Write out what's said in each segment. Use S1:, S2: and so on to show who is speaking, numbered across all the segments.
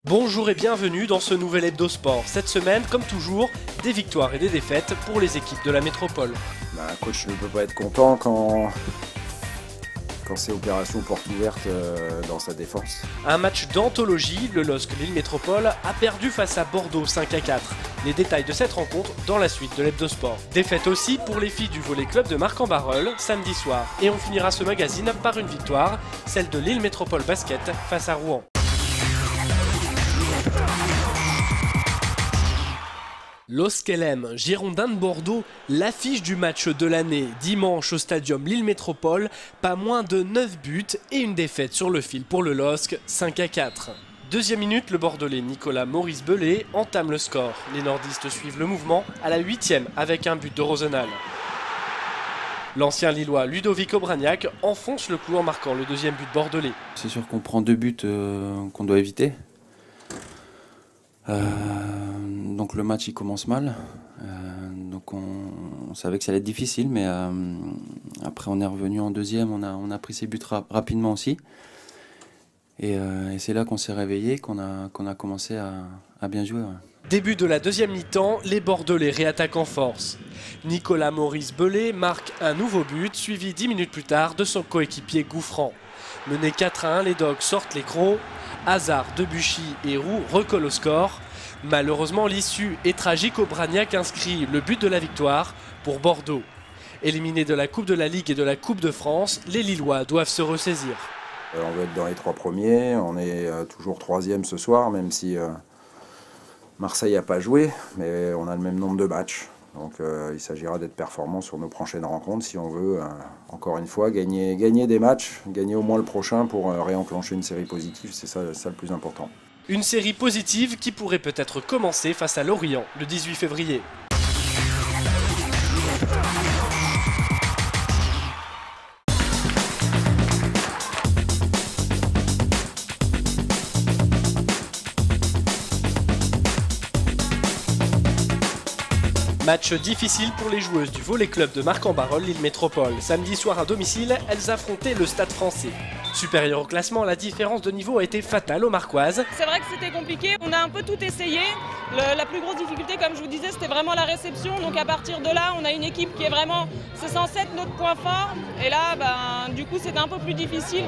S1: Bonjour et bienvenue dans ce nouvel Hebdo Sport. Cette semaine, comme toujours, des victoires et des défaites pour les équipes de la métropole.
S2: Un coach ne peut pas être content quand c'est opération porte ouverte dans sa défense.
S1: Un match d'anthologie, le LOSC Lille Métropole a perdu face à Bordeaux 5-4. Les détails de cette rencontre dans la suite de l'Hebdo Sport. Défaite aussi pour les filles du volley club de Marc-en-Barœul samedi soir. Et on finira ce magazine par une victoire, celle de Lille Métropole Basket face à Rouen. LOSC LM, Girondins de Bordeaux, l'affiche du match de l'année. Dimanche au stadium Lille Métropole, pas moins de 9 buts et une défaite sur le fil pour le LOSC, 5-4. Deuxième minute, le Bordelais Nicolas Maurice Belay entame le score. Les nordistes suivent le mouvement à la 8e avec un but de Rosenal. L'ancien Lillois Ludovic Obraniak enfonce le clou en marquant le deuxième but bordelais.
S3: C'est sûr qu'on prend 2 buts qu'on doit éviter. Donc le match il commence mal, donc on savait que ça allait être difficile, mais après on est revenu en deuxième, on a pris ses buts rapidement aussi, et c'est là qu'on s'est réveillé, qu'on a commencé à bien jouer. Ouais.
S1: Début de la deuxième mi-temps, les Bordelais réattaquent en force. Nicolas Maurice Belay marque un nouveau but, suivi 10 minutes plus tard de son coéquipier Gouffran. Menés 4-1, les Dogs sortent les crocs. Hazard, Debuchy et Roux recollent au score. Malheureusement, l'issue est tragique. Obraniak inscrit le but de la victoire pour Bordeaux. Éliminés de la Coupe de la Ligue et de la Coupe de France, les Lillois doivent se ressaisir.
S2: On veut être dans les 3 premiers, on est toujours 3e ce soir, même si Marseille n'a pas joué, mais on a le même nombre de matchs. Donc il s'agira d'être performant sur nos prochaines rencontres si on veut, encore une fois, gagner des matchs, gagner au moins le prochain pour réenclencher une série positive, c'est ça le plus important.
S1: Une série positive qui pourrait peut-être commencer face à Lorient le 18 février. Match difficile pour les joueuses du volley club de Marc-en-Barœul Lille Métropole. Samedi soir à domicile, elles affrontaient le Stade Français. Supérieure au classement, la différence de niveau a été fatale aux Marquoises.
S4: C'est vrai que c'était compliqué, on a un peu tout essayé. La plus grosse difficulté, comme je vous disais, c'était vraiment la réception. Donc à partir de là, on a une équipe qui est vraiment, c'est censé être notre point fort. Et là, du coup, c'était un peu plus difficile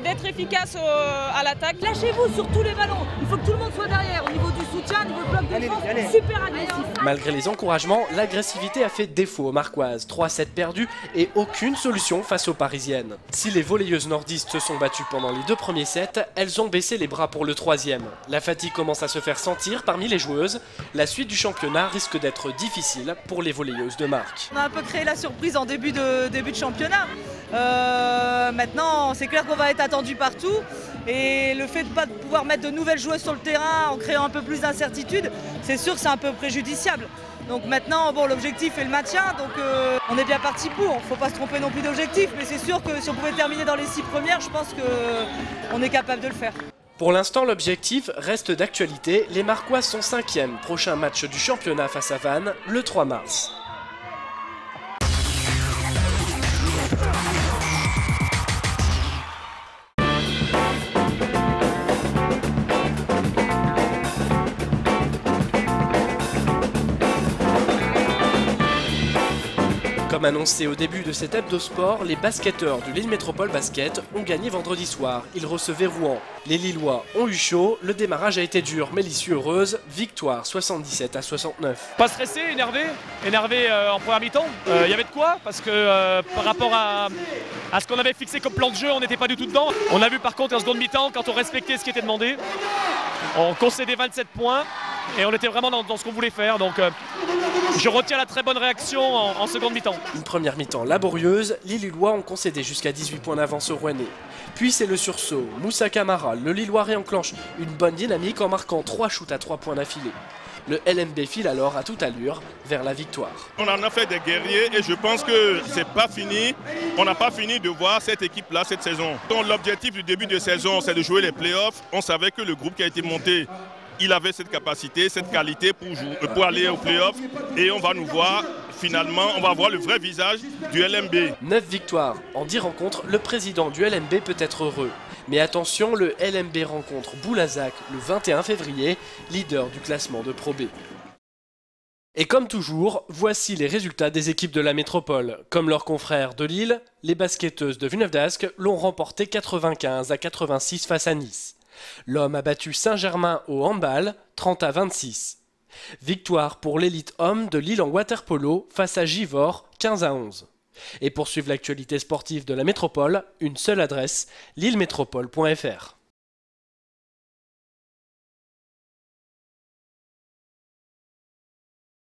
S4: d'être efficace à l'attaque.
S5: Lâchez-vous sur tous les ballons, il faut que tout le monde soit derrière. Au niveau du soutien, au niveau du bloc de défense, super agressif.
S1: Malgré les encouragements, l'agressivité a fait défaut aux Marquoises. 3-7 perdus et aucune solution face aux Parisiennes. Si les volleyeuses nordistes se sont battues pendant les 2 premiers sets, elles ont baissé les bras pour le 3e. La fatigue commence à se faire sentir parmi les joueuses. La suite du championnat risque d'être difficile pour les volleyeuses de marque.
S5: On a un peu créé la surprise en début de championnat. Maintenant, c'est clair qu'on va être attendu partout. Et le fait de ne pas pouvoir mettre de nouvelles joueuses sur le terrain en créant un peu plus d'incertitude, c'est sûr que c'est un peu préjudiciable. Donc maintenant, bon, l'objectif est le maintien, donc on est bien parti pour. Il ne faut pas se tromper non plus d'objectif, mais c'est sûr que si on pouvait terminer dans les 6 premières, je pense qu'on est capable de le faire.
S1: Pour l'instant, l'objectif reste d'actualité. Les Marquoises sont 5e. Prochain match du championnat face à Vannes, le 3 mars. Comme annoncé au début de cet Hebdo Sport, les basketteurs du Lille Métropole Basket ont gagné vendredi soir. Ils recevaient Rouen. Les Lillois ont eu chaud, le démarrage a été dur, mais l'issue heureuse, victoire 77-69.
S6: Pas stressé, énervé en première mi-temps. Il y avait de quoi, parce que par rapport à ce qu'on avait fixé comme plan de jeu, on n'était pas du tout dedans. On a vu par contre en seconde mi-temps, quand on respectait ce qui était demandé, on concédait 27 points. Et on était vraiment dans ce qu'on voulait faire, donc je retiens la très bonne réaction en seconde mi-temps.
S1: Une première mi-temps laborieuse, les Lillois ont concédé jusqu'à 18 points d'avance aux Rouennais. Puis c'est le sursaut, Moussa Camara, le Lillois réenclenche une bonne dynamique en marquant 3 shoots à 3 points d'affilée. Le LMB file alors à toute allure vers la victoire.
S7: On en a fait des guerriers et je pense que c'est pas fini. On n'a pas fini de voir cette équipe-là cette saison. Donc l'objectif du début de saison, c'est de jouer les playoffs. On savait que le groupe qui a été monté, il avait cette capacité, cette qualité pour aller aux playoffs et on va nous voir finalement, on va voir le vrai visage du LMB.
S1: 9 victoires en 10 rencontres, le président du LMB peut être heureux. Mais attention, le LMB rencontre Boulazac le 21 février, leader du classement de Pro B. Et comme toujours, voici les résultats des équipes de la métropole. Comme leurs confrères de Lille, les basketteuses de Villeneuve d'Ascq l'ont remporté 95-86 face à Nice. L'homme a battu Saint-Germain au handball, 30-26. Victoire pour l'élite homme de Lille en water-polo face à Givors, 15-11. Et pour suivre l'actualité sportive de la métropole, une seule adresse, lillemétropole.fr.